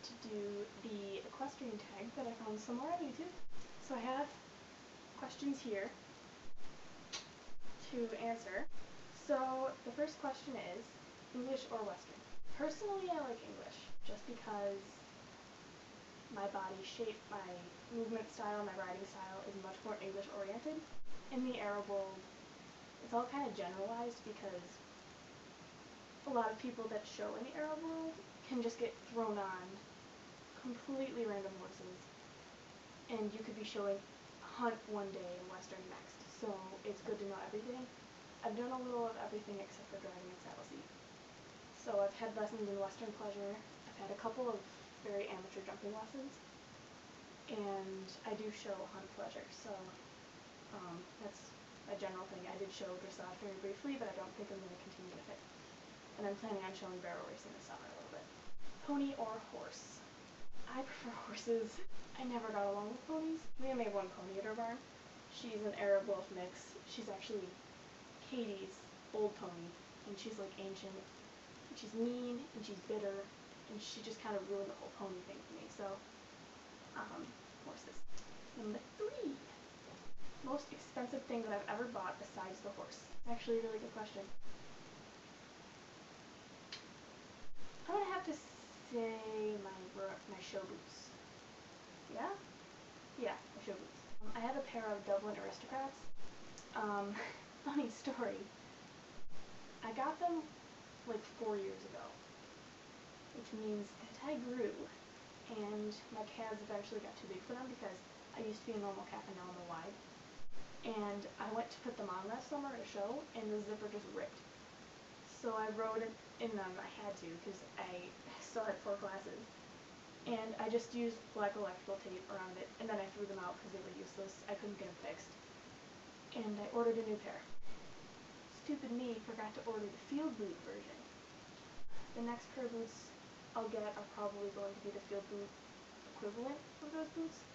to do the equestrian tag that I found somewhere on YouTube. So I have questions here to answer. So the first question is, English or Western? Personally, I like English, just because my body shape, my movement style, my riding style is much more English oriented. In the Arab world, it's all kind of generalized because a lot of people that show in the Arab world can just get thrown on completely random horses, and you could be showing hunt one day and Western next, so it's good to know everything. I've done a little of everything except for driving and saddle seat. So I've had lessons in Western pleasure, I've had a couple of very amateur jumping lessons, and I do show hunt pleasure, so that's a general thing. I did show dressage very briefly, but I don't think I'm going to continue with it. And I'm planning on showing barrel racing this summer a little bit. Pony or horse? I prefer horses. I never got along with ponies. We only have one pony at our barn. She's an Arab Wolf mix. She's actually Katie's old pony, and she's like ancient. And she's mean, and she's bitter, and she just kind of ruined the whole pony thing for me, so, horses. Number 3. Most expensive thing that I've ever bought besides the horse. Actually a really good question. I'm gonna have to say my show boots. Yeah? Yeah, my show boots. I have a pair of Dublin Aristocrats. Funny story. I got them like 4 years ago, which means that I grew, and my calves eventually got too big for them because I used to be a normal calf and now I'm a wide. And I went to put them on last summer at a show, and the zipper just ripped. So I rode it in them. I had to because I still had 4 glasses. And I just used black electrical tape around it, and then I threw them out because they were useless. I couldn't get them fixed. And I ordered a new pair. Stupid me forgot to order the field boot version. The next pair of boots I'll get are probably going to be the field boot equivalent of those boots,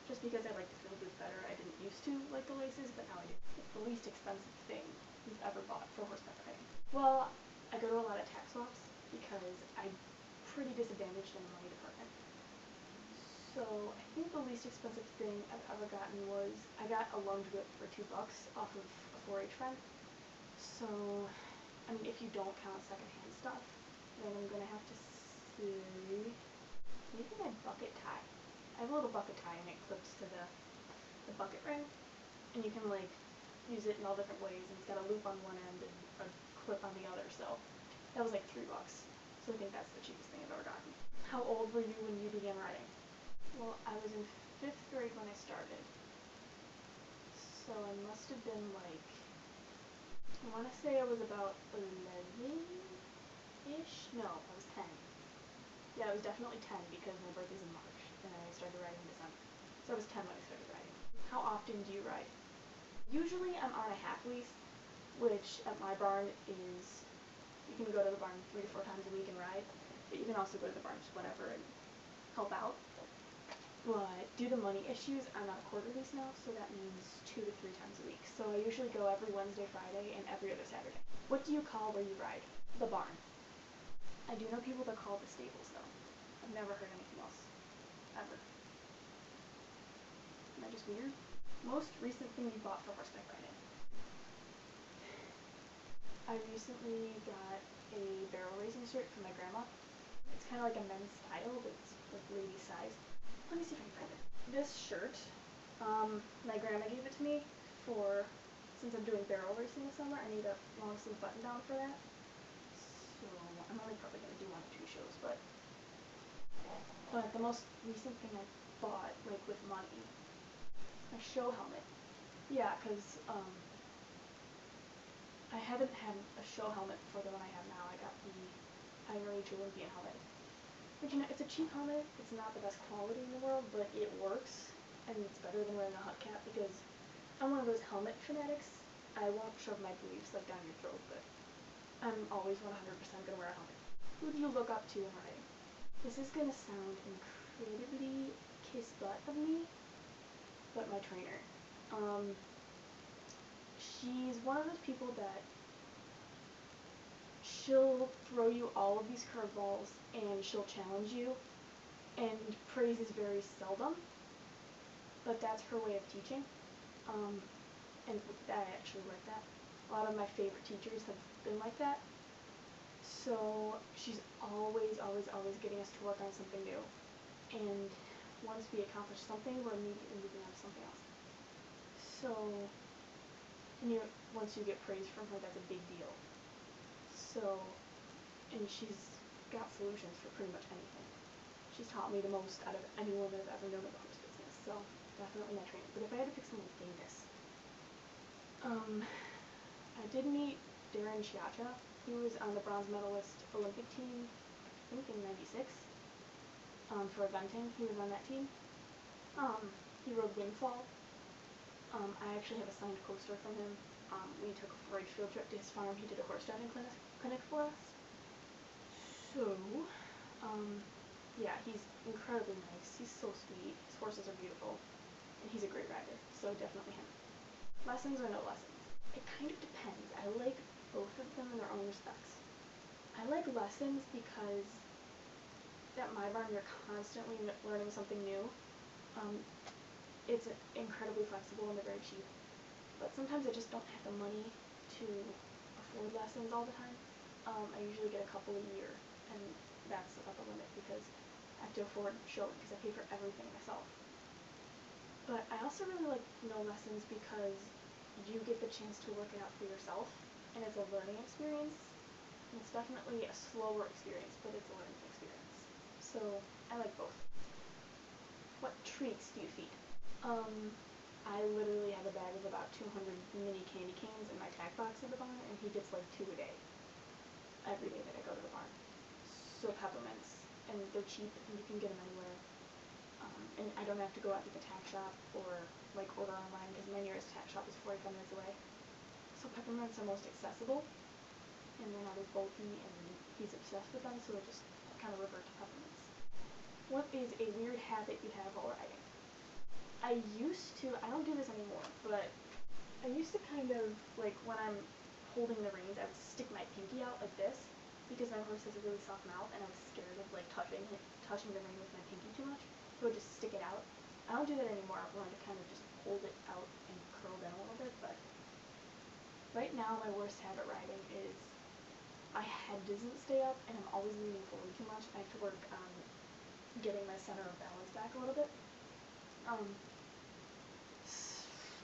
just because I like the field boots better. I didn't used to like the laces, but now I do. It's the least expensive thing you've ever bought for horseback riding. Well, I go to a lot of tack swaps because I'm pretty disadvantaged in the money department. So I think the least expensive thing I've ever gotten was I got a lunge whip for $2 off of a 4-H friend. So, I mean, if you don't count secondhand stuff, then I'm gonna have to say maybe my bucket tie. I have a little bucket tie and it clips to the bucket ring, and you can like use it in all different ways, and it's got a loop on one end and a clip on the other, so that was like $3. So I think that's the cheapest thing I've ever gotten. How old were you when you began riding? Well, I was in 5th grade when I started, so I must have been like, I want to say I was about 11-ish? No, I was 10. Yeah, I was definitely 10 because my birthday's in March, and I started riding in December. So I was 10 when I started riding. How often do you ride? Usually I'm on a half lease, which at my barn is, you can go to the barn 3 to 4 times a week and ride, but you can also go to the barn just whenever and help out. But due to money issues, I'm on a quarter lease now, so that means 2 to 3 times a week. So I usually go every Wednesday, Friday, and every other Saturday. What do you call where you ride? The barn. I do know people that call it the stables, though. I've never heard anything else. Ever. Am I just weird? Most recent thing you bought for horseback riding? I recently got a barrel racing shirt from my grandma. It's kind of like a men's style, but it's like lady size. Let me see if I can find it. This shirt, my grandma gave it to me for, since I'm doing barrel racing this summer, I need a long sleeve button down for that. So I'm only probably going to do 1 or 2 shows, but the most recent thing I bought, like with money, my show helmet. Yeah, because I haven't had a show helmet before the one I have now. I got the Iron Age Olympian helmet. Which, you know, it's a cheap helmet, it's not the best quality in the world, but it works, and it's better than wearing a hubcap because I'm one of those helmet fanatics. I won't shove my beliefs like down your throat, but I'm always 100% gonna wear a helmet. Who do you look up to in riding? This is gonna sound incredibly kiss butt of me, but my trainer. She's one of those people that she'll throw you all of these curveballs and she'll challenge you, and praise is very seldom, but that's her way of teaching, and I actually like that. A lot of my favorite teachers have been like that, so she's always, always, always getting us to work on something new, and once we accomplish something, we're immediately moving on to something else. So, once you get praise from her, that's a big deal. So, and she's got solutions for pretty much anything. She's taught me the most out of anyone that I've ever known in the horse business, so definitely my trainer. But if I had to pick someone famous, I did meet Darren Chiacha. He was on the bronze medalist Olympic team, I think in '96, for eventing. He was on that team. He rode Windfall. I actually have a signed poster from him. We took a 4-H field trip to his farm. He did a horse driving clinic for us. So, yeah, he's incredibly nice. He's so sweet. His horses are beautiful, and he's a great rider. So definitely him. Lessons or no lessons? It kind of depends. I like both of them in their own respects. I like lessons because at my barn you're constantly learning something new. It's incredibly flexible and they're very cheap. But sometimes I just don't have the money to afford lessons all the time. I usually get a couple a year, and that's about the limit because I have to afford showing because I pay for everything myself. But I also really like no lessons because you get the chance to work it out for yourself, and it's a learning experience. And it's definitely a slower experience, but it's a learning experience. So I like both. What treats do you feed? I literally have a bag of about 200 mini candy canes in my tack box at the barn, and he gets like 2 a day, every day that I go to the barn. So peppermints, and they're cheap, and you can get them anywhere. And I don't have to go out to the tack shop or like order online because my nearest tack shop is 45 minutes away. So peppermints are most accessible, and they're not as bulky, and he's obsessed with them, so I just kind of revert to peppermints. What is a weird habit you have while riding? I don't do this anymore, but I used to kind of, like, when I'm holding the reins, I would stick my pinky out like this, because my horse has a really soft mouth, and I was scared of, like, touching the rein with my pinky too much, so I would just stick it out. I don't do that anymore. I've learned to kind of just hold it out and curl down a little bit, but right now my worst habit riding is my head doesn't stay up, and I'm always leaning forward too much. I have to work on getting my center of balance back a little bit.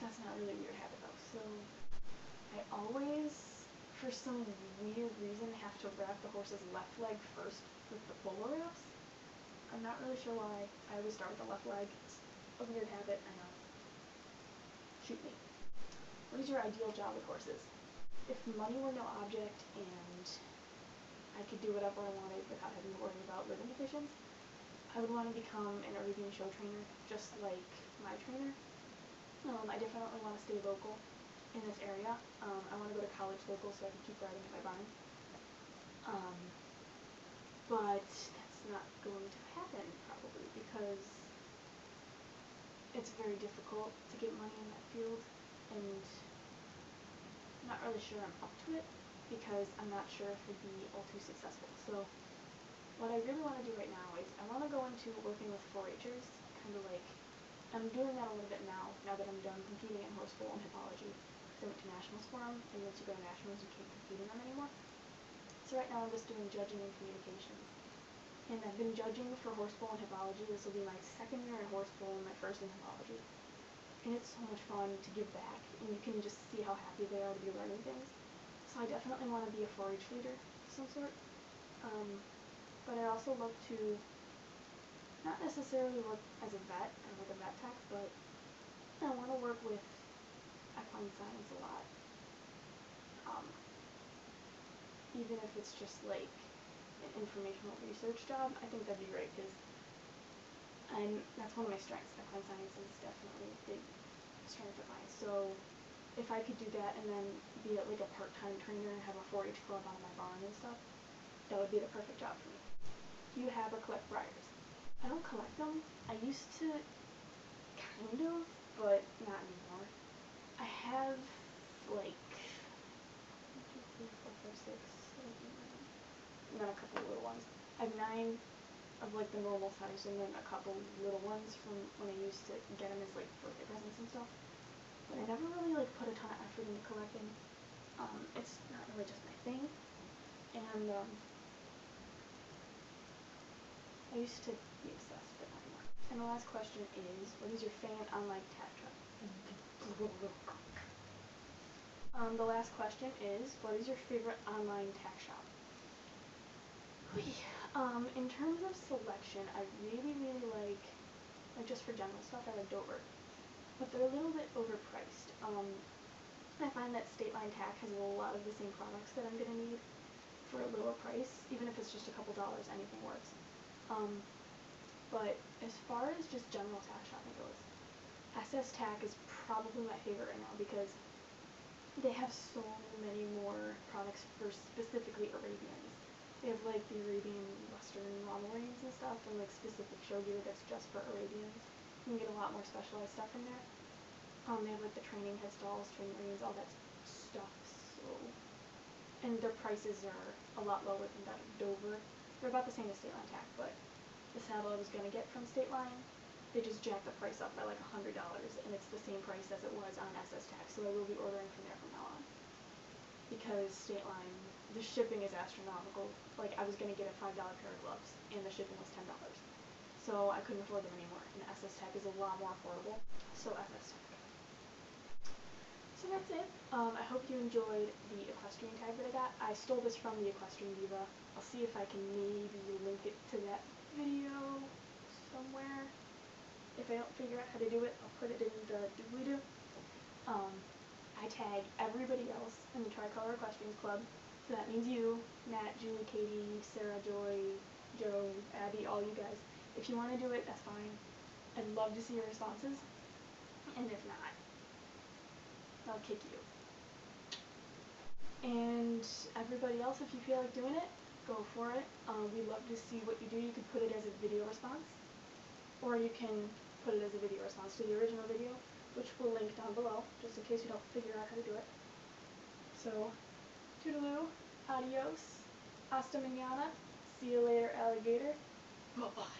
That's not really a weird habit though. So I always, for some weird reason, have to wrap the horse's left leg first with the polo wraps. I'm not really sure why. I always start with the left leg. It's a weird habit, I know. Shoot me. What is your ideal job with horses? If money were no object and I could do whatever I wanted without having to worry about living conditions, I would want to become an Arabian show trainer, just like my trainer. I definitely want to stay local in this area. I want to go to college local so I can keep riding at my barn. But that's not going to happen probably because it's very difficult to get money in that field, and I'm not really sure I'm up to it because I'm not sure if it'd be all too successful. So what I really want to do right now is I want to go into working with 4-Hers, kind of like, I'm doing that a little bit now that I'm done competing in horse bowl and hippology. I went to nationals for them, and once you go to nationals, you can't compete in them anymore. So right now I'm just doing judging and communications. And I've been judging for horse bowl and hippology. This will be my 2nd year in horse bowl and my 1st in hippology. And it's so much fun to give back, and you can just see how happy they are to be learning things. So I definitely want to be a 4-H leader of some sort. But I also love to not necessarily work as a vet or with a vet tech, but I want to work with equine science a lot. Even if it's just like an informational research job, I think that'd be great because that's one of my strengths. Equine science is definitely a big strength of mine. So if I could do that and then be like a part-time trainer and have a 4-H club on my barn and stuff, that would be the perfect job for me. Do you have or collect briars? I don't collect them. I used to kind of, but not anymore. I have like 1, 2, 3, 4, 5, 6, 7, 8, 9, and then a couple of little ones. I have 9 of like the normal size, and then a couple little ones from when I used to get them as like birthday presents and stuff. But I never really like put a ton of effort into collecting. It's not really just my thing, and I used to be obsessed, but not anymore. And the last question is, what is your favorite online tag shop? The last question is, what is your favorite online tag shop? In terms of selection, I really like just for general stuff, I like Dover. But they're a little bit overpriced. I find that State Line Tack has a lot of the same products that I'm going to need for a lower price. Even if it's just a couple dollars, anything works. But as far as just general tack shopping goes, SS Tack is probably my favorite right now because they have so many more products for specifically Arabians. They have like the Arabian Western model reins and stuff, and like specific show gear that's just for Arabians. You can get a lot more specialized stuff from there. They have like the training headstalls, training reins, all that stuff. So, and their prices are a lot lower than that of Dover. They're about the same as State Line Tack, but the saddle I was gonna get from State Line, they just jacked the price up by like $100, and it's the same price as it was on SS Tack. So I will be ordering from there from now on, because State Line, the shipping is astronomical. Like I was gonna get a $5 pair of gloves, and the shipping was $10. So I couldn't afford them anymore, and SS Tack is a lot more affordable. So SS Tack. So that's it. I hope you enjoyed the equestrian tag that I got. I stole this from the Equestrian Diva. I'll see if I can maybe link it to that video somewhere. If I don't figure out how to do it, I'll put it in the doobly-doo. I tag everybody else in the Tricolor Equestrians Club. So that means you, Nat, Julie, Katie, Sarah, Joy, Joe, Abby, all you guys. If you want to do it, that's fine. I'd love to see your responses. And if not, I'll kick you. And everybody else, if you feel like doing it, go for it. We'd love to see what you do. You could put it as a video response, or you can put it as a video response to the original video, which we'll link down below, just in case you don't figure out how to do it. So, toodaloo, adios, hasta mañana, see you later, alligator, bye-bye.